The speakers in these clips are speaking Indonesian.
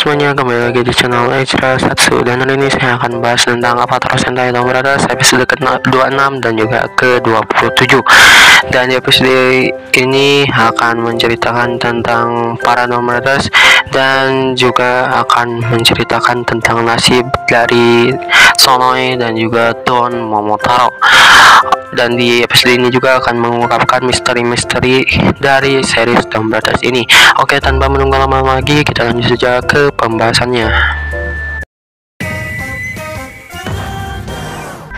semuanya, kembali lagi di channel Ejra Satsu. Dan hari ini saya akan bahas tentang Avatar Sentai No. episode ke-26 dan juga ke-27. Dan di episode ini akan menceritakan tentang para Nomadas dan juga akan menceritakan tentang nasib dari Sonoe dan juga Don Momotaro. Dan di episode ini juga akan mengungkapkan misteri-misteri dari series Don Brothers ini. Oke, tanpa menunggu lama lagi, kita lanjut saja ke pembahasannya.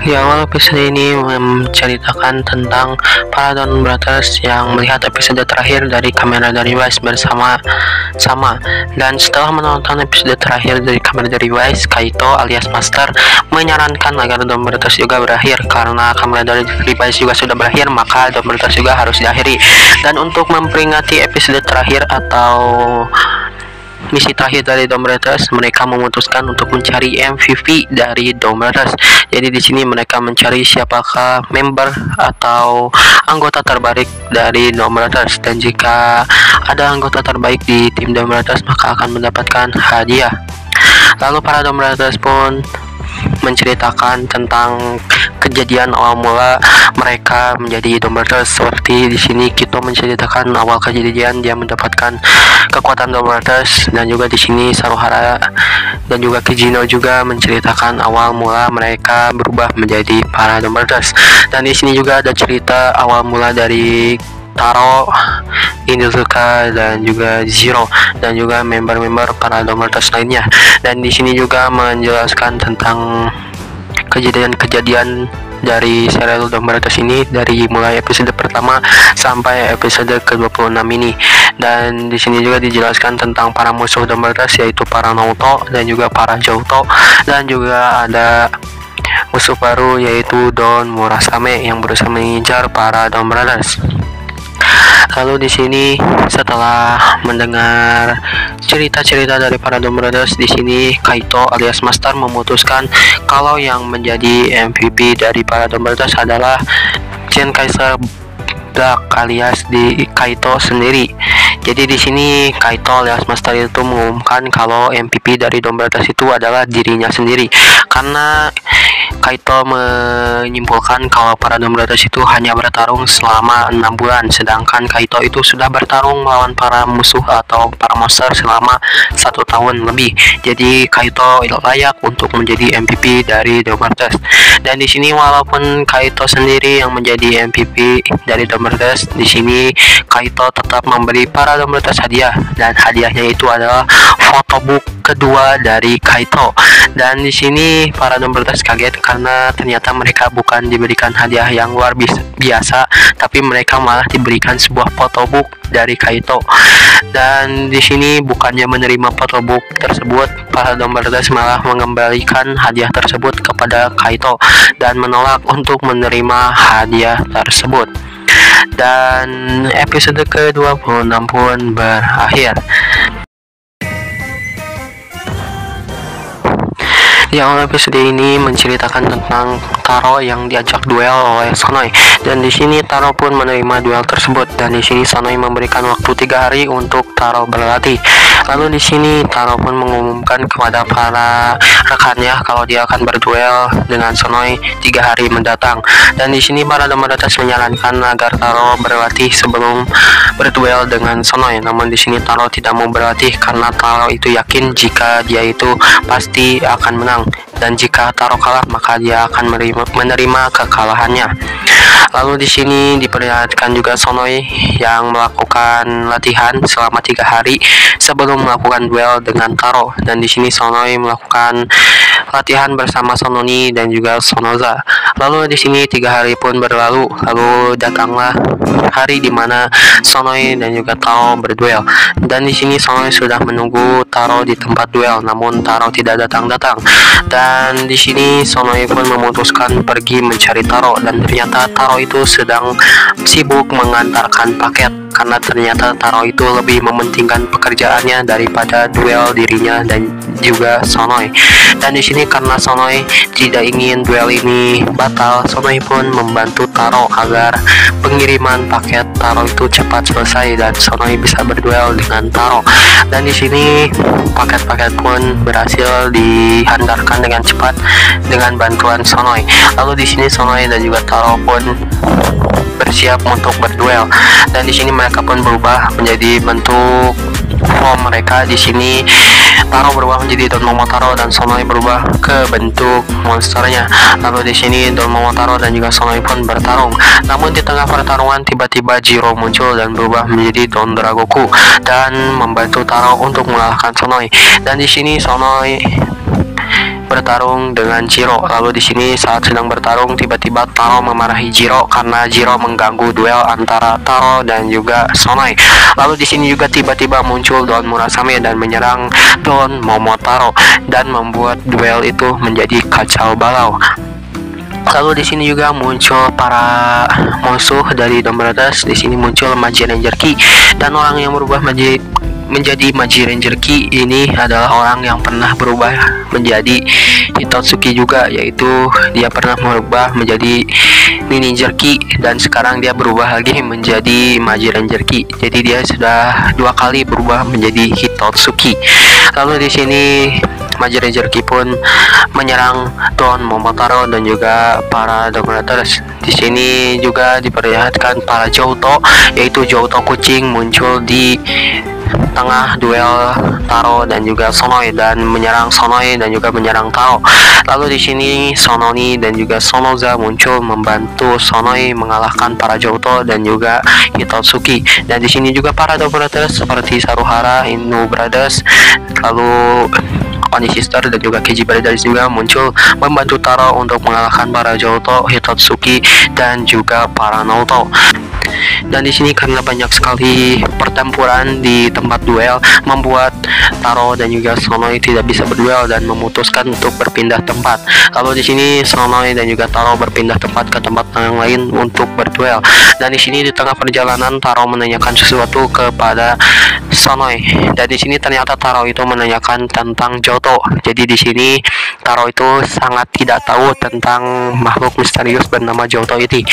Di awal episode ini menceritakan tentang para Don Brothers yang melihat episode terakhir dari kamera dari Wise bersama dan setelah menonton episode terakhir dari kamera dari Wise, Kaito alias Master menyarankan agar Don Brothers juga berakhir karena kamera dari Wise juga sudah berakhir, maka Don Brothers juga harus diakhiri. Dan untuk memperingati episode terakhir atau misi terakhir dari Don Brothers, mereka memutuskan untuk mencari MVP dari Don Brothers. Jadi di sini mereka mencari siapakah member atau anggota terbaik dari Don Brothers, dan jika ada anggota terbaik di tim Don Brothers maka akan mendapatkan hadiah. Lalu para Don Brothers pun menceritakan tentang kejadian awal mula mereka menjadi Don Brothers. Seperti di sini Kito menceritakan awal kejadian dia mendapatkan kekuatan Don Brothers, dan juga di sini Saruhara dan juga Kijino juga menceritakan awal mula mereka berubah menjadi para Don Brothers. Dan di sini juga ada cerita awal mula dari Taro, Inuzuka dan juga Zero dan juga member-member para Don Brothers lainnya. Dan di sini juga menjelaskan tentang kejadian-kejadian dari serial Don Brothers ini dari mulai episode pertama sampai episode ke-26 ini. Dan di sini juga dijelaskan tentang para musuh Don Brothers, yaitu para Naoto dan juga para Jouto, dan juga ada musuh baru yaitu Don Murasame yang berusaha mengincar para Don Brothers. Lalu di sini setelah mendengar cerita-cerita dari para Don Brothers, di sini Kaito alias Master memutuskan kalau yang menjadi MVP dari para Don Brothers adalah Gen Kaiser Black alias di Kaito sendiri. Jadi di sini Kaito alias Master itu mengumumkan kalau MVP dari Don Brothers itu adalah dirinya sendiri, karena Kaito menyimpulkan kalau para Don Brothers itu hanya bertarung selama 6 bulan, sedangkan Kaito itu sudah bertarung melawan para musuh atau para monster selama 1 tahun lebih. Jadi Kaito layak untuk menjadi MVP dari Don Brothers. Dan di sini walaupun Kaito sendiri yang menjadi MVP dari Don Brothers, di sini Kaito tetap memberi para Don Brothers hadiah, dan hadiahnya itu adalah photobook kedua dari Kaito. Dan di sini para Don Brothers kaget karena ternyata mereka bukan diberikan hadiah yang luar biasa, tapi mereka malah diberikan sebuah photobook dari Kaito. Dan di sini bukannya menerima photobook tersebut, para Don Brothers malah mengembalikan hadiah tersebut kepada Kaito dan menolak untuk menerima hadiah tersebut. Dan episode ke-26 pun berakhir. Di awal episode ini menceritakan tentang Taro yang diajak duel oleh Sonoe, dan di sini Taro pun menerima duel tersebut, dan di sini Sonoe memberikan waktu 3 hari untuk Taro berlatih. Lalu di sini Taro pun mengumumkan kepada para rekannya kalau dia akan berduel dengan Sonoe 3 hari mendatang. Dan di sini para Don Brothers menyarankan agar Taro berlatih sebelum berduel dengan Sonoe. Namun di sini Taro tidak mau berlatih karena Taro itu yakin jika dia itu pasti akan menang, dan jika Taro kalah maka dia akan menerima kekalahannya. Lalu di sini diperlihatkan juga Sonoe yang melakukan latihan selama 3 hari sebelum melakukan duel dengan Taro. Dan di sini Sonoe melakukan latihan bersama Sononi dan juga Sonoza. Lalu di sini 3 hari pun berlalu. Lalu datanglah hari di mana Sonoe dan juga Taro berduel. Dan di sini Sonoe sudah menunggu Taro di tempat duel, namun Taro tidak datang-datang. Dan di sini Sonoe pun memutuskan pergi mencari Taro, dan ternyata Taro itu sedang sibuk mengantarkan paket karena ternyata Taro itu lebih mementingkan pekerjaannya daripada duel dirinya dan juga Sonoy. Dan di sini karena Sonoy tidak ingin duel ini batal, Sonoy pun membantu Taro agar pengiriman paket Taro itu cepat selesai dan Sonoy bisa berduel dengan Taro. Dan di sini paket-paket pun berhasil dihantarkan dengan cepat dengan bantuan Sonoy. Lalu di sini Sonoy dan juga Taro pun bersiap untuk berduel. Dan di sini mereka pun berubah menjadi bentuk form mereka. Di sini Taro berubah menjadi Don Momotaro dan Sonoy berubah ke bentuk monsternya. Lalu di sini Don Momotaro dan juga Sonoy pun bertarung. Namun di tengah pertarungan tiba-tiba Jiro muncul dan berubah menjadi Don Dragoku dan membantu Taro untuk mengalahkan Sonoy. Dan di sini Sonoy bertarung dengan Jiro. Lalu di sini saat sedang bertarung tiba-tiba Taro memarahi Jiro karena Jiro mengganggu duel antara Taro dan juga Sonoy. Lalu di sini juga tiba-tiba muncul Don Murasame dan menyerang Don Momotaro dan membuat duel itu menjadi kacau balau. Lalu di sini juga muncul para musuh dari Don Brothers. Di sini muncul Maji Ranger Ki dan orang yang berubah menjadi Maji Ranger Ki ini adalah orang yang pernah berubah menjadi Hitotsuki juga, yaitu dia pernah berubah menjadi Ninja Ki dan sekarang dia berubah lagi menjadi Maji Ranger Ki. Jadi dia sudah 2 kali berubah menjadi Hitotsuki. Lalu di sini Maji Ranger Ki pun menyerang Don Momotaro dan juga para Don Brothers. Di sini juga diperlihatkan para Jouto, yaitu Jouto kucing muncul di tengah duel Taro dan juga Sonoy dan menyerang Sonoy dan juga menyerang Taro. Lalu di sini Sononi dan juga Sonoza muncul membantu Sonoy mengalahkan para Jouto dan juga Hitotsuki. Dan di sini juga para Don Brothers seperti Saruhara, Inu Brothers, lalu Oni Sister dan juga Keiji Brothers juga muncul membantu Taro untuk mengalahkan para Jouto, Hitotsuki dan juga para Naoto. Dan di sini karena banyak sekali pertempuran di tempat duel membuat Taro dan juga Sonoy tidak bisa berduel dan memutuskan untuk berpindah tempat. Lalu di sini Sonoy dan juga Taro berpindah tempat ke tempat yang lain untuk berduel. Dan di sini di tengah perjalanan Taro menanyakan sesuatu kepada Sonoy. Dan di sini ternyata Taro itu menanyakan tentang Johto. Jadi di sini Taro itu sangat tidak tahu tentang makhluk misterius bernama Johto itu.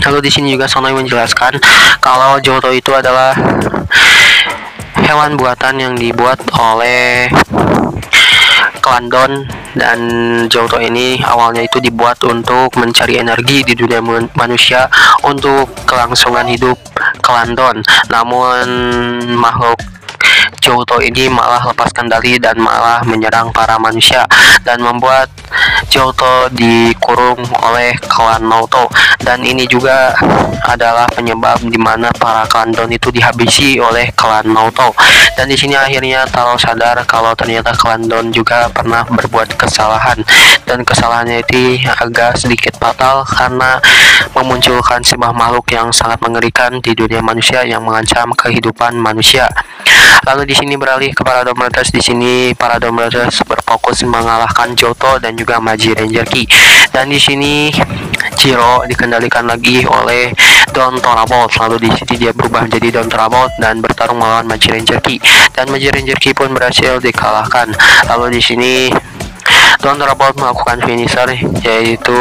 Lalu di sini juga Sonoy menjelaskan kalau Johto itu adalah hewan buatan yang dibuat oleh klan Don, dan Johto ini awalnya itu dibuat untuk mencari energi di dunia manusia untuk kelangsungan hidup klan Don. Namun makhluk Johto ini malah lepas kendali dan malah menyerang para manusia dan membuat Johto dikurung oleh klan Naoto. Dan ini juga adalah penyebab di mana para klan Don itu dihabisi oleh klan Naoto. Dan di sini akhirnya Taro sadar kalau ternyata klan Don juga pernah berbuat kesalahan, dan kesalahannya itu agak sedikit fatal karena memunculkan sebuah makhluk yang sangat mengerikan di dunia manusia yang mengancam kehidupan manusia. Lalu di sini beralih ke para Don Brothers. Di sini para Don Brothers berfokus mengalahkan Johto dan juga Maji Ranger Ki. Dan di sini Jiro dikendalikan lagi oleh Don Torabolt. Lalu di sini dia berubah menjadi Don Torabolt dan bertarung melawan Maji Ranger Ki. Dan Maji Ranger Ki pun berhasil dikalahkan. Lalu di sini Don Torabolt melakukan finisher, yaitu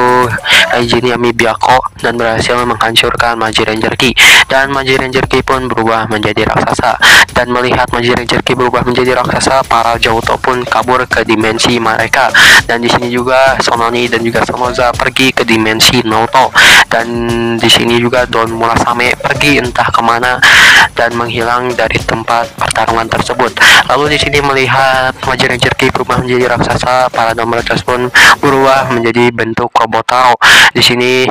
Raijin Yami Byakko, dan berhasil menghancurkan Maji Ranger Ki. Dan Maji Ranger Ki pun berubah menjadi raksasa. Dan melihat Maji Ranger Ki berubah menjadi raksasa, para Johto pun kabur ke dimensi mereka. Dan di sini juga Sononi dan juga Sonoza pergi ke dimensi Naoto. Dan di sini juga Don Murasame pergi entah kemana dan menghilang dari tempat pertarungan tersebut. Lalu di sini melihat Maji Ranger Ki berubah menjadi raksasa, para Don Brothers pun berubah menjadi bentuk robot Taro. Di sini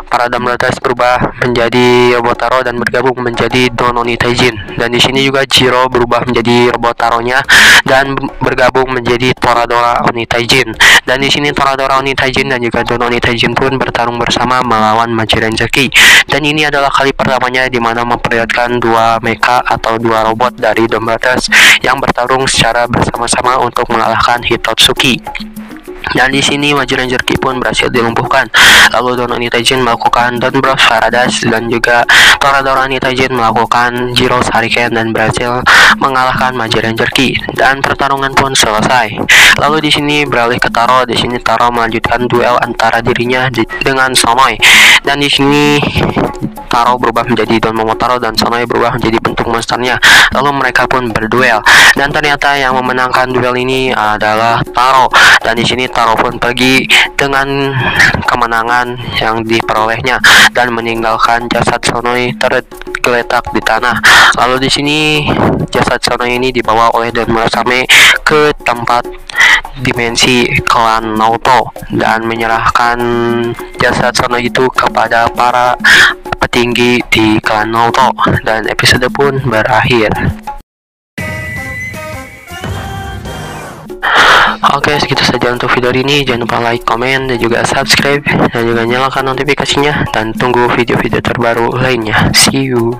para Don Brothers berubah menjadi robot Taro dan bergabung menjadi Don Oni Taijin. Dan di sini juga Jiro berubah menjadi robot Taronya dan bergabung menjadi Toradora Oni Taijin. Dan di sini Toradora Oni Taijin dan juga Don Oni Taijin pun bertarung bersama melawan Maji Ranger Ki. Dan ini adalah kali pertamanya di mana memperlihatkan dua mecha atau dua robot dari Don Brothers yang bertarung secara bersama-sama untuk mengalahkan Hitotsuki. Dan di sini Maju Ranger Ki pun berhasil dilumpuhkan. Lalu Don Onitaijin melakukan Don Bros Faradas, dan juga Toradora Onitaijin melakukan Jiro's Hurricane dan berhasil mengalahkan Maju Ranger Ki. Dan pertarungan pun selesai. Lalu di sini beralih ke Taro. Di sini Taro melanjutkan duel antara dirinya dengan Sonoy. Dan di sini Taro berubah menjadi Don Momotaro dan Sonoy berubah menjadi bentuk monsternya. Lalu mereka pun berduel. Dan ternyata yang memenangkan duel ini adalah Taro. Dan di sini Taro pun pergi dengan kemenangan yang diperolehnya dan meninggalkan jasad Sonoy tergeletak di tanah. Lalu di sini jasad Sonoy ini dibawa oleh Don Murasame ke tempat dimensi klan Naoto dan menyerahkan jasad Sonoy itu kepada para petinggi di klan Naoto, dan episode pun berakhir. Oke, segitu saja untuk video ini. Jangan lupa like, komen, dan juga subscribe, dan juga nyalakan notifikasinya, dan tunggu video-video terbaru lainnya. See you.